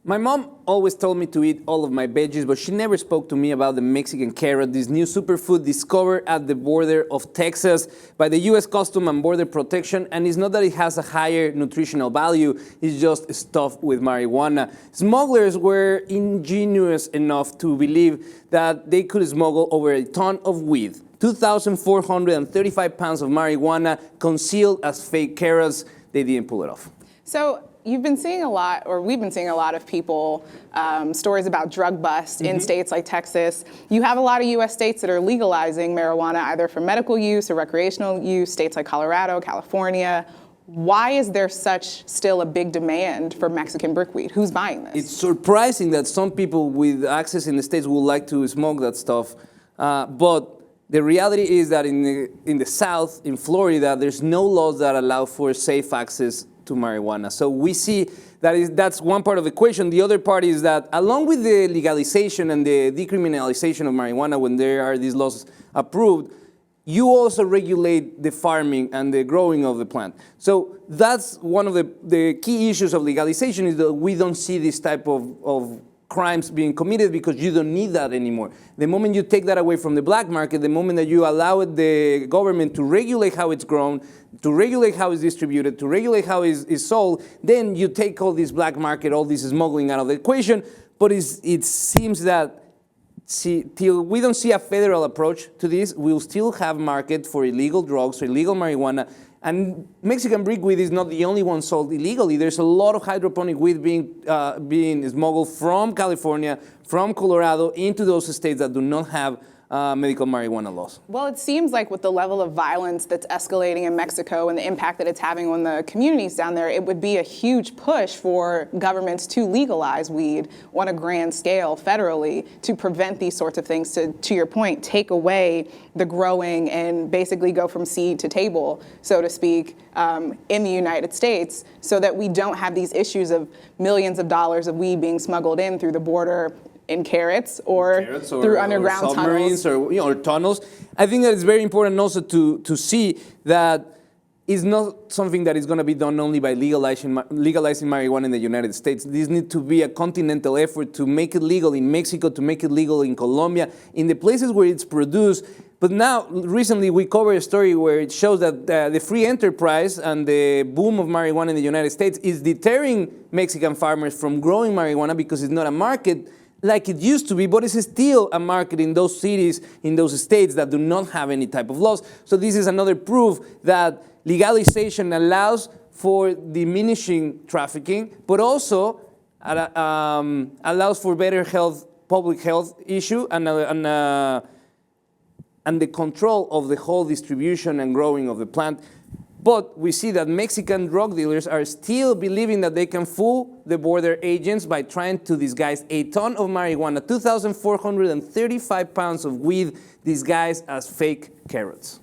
My mom always told me to eat all of my veggies, but she never spoke to me about the Mexican carrot, this new superfood discovered at the border of Texas by the U.S. Customs and Border Protection. And it's not that it has a higher nutritional value, it's just stuffed with marijuana. Smugglers were ingenious enough to believe that they could smuggle over a ton of weed. 2,435 pounds of marijuana concealed as fake carrots. They didn't pull it off. So you've been seeing a lot, or we've been seeing a lot of people, stories about drug bust in states like Texas. You have a lot of U.S. states that are legalizing marijuana either for medical use or recreational use, states like Colorado, California. Why is there still a big demand for Mexican brickweed? Who's buying this? It's surprising that some people with access in the States would like to smoke that stuff, but the reality is that in the South, in Florida, there's no laws that allow for safe access to marijuana. So we see that's one part of the equation. The other part is that along with the legalization and the decriminalization of marijuana, when there are these laws approved, you also regulate the farming and the growing of the plant. So that's one of the key issues of legalization, is that we don't see this type of crimes being committed because you don't need that anymore. The moment you take that away from the black market, the moment that you allow the government to regulate how it's grown, to regulate how it's distributed, to regulate how it's sold, then you take all this black market, all this smuggling out of the equation. But it seems that till we don't see a federal approach to this, we'll still have market for illegal drugs, for illegal marijuana. And Mexican brickweed is not the only one sold illegally. There's a lot of hydroponic weed being smuggled from California, from Colorado, into those states that do not have medical marijuana laws. Well, it seems like with the level of violence that's escalating in Mexico and the impact that it's having on the communities down there, it would be a huge push for governments to legalize weed on a grand scale federally to prevent these sorts of things, to your point, take away the growing and basically go from seed to table, so to speak, in the United States, so that we don't have these issues of millions of dollars of weed being smuggled in through the border in carrots or through underground submarines tunnels. or tunnels. I think that it's very important also to see that it's not something that is going to be done only by legalizing marijuana in the United States. This needs to be a continental effort to make it legal in Mexico, to make it legal in Colombia, in the places where it's produced. But now, recently, we covered a story where it shows that the free enterprise and the boom of marijuana in the United States is deterring Mexican farmers from growing marijuana because it's not a market like it used to be, but it's still a market in those cities, in those states that do not have any type of laws. So this is another proof that legalization allows for diminishing trafficking, but also allows for better health, public health issue, and the control of the whole distribution and growing of the plant. But we see that Mexican drug dealers are still believing that they can fool the border agents by trying to disguise a ton of marijuana, 2,435 pounds of weed disguised as fake carrots.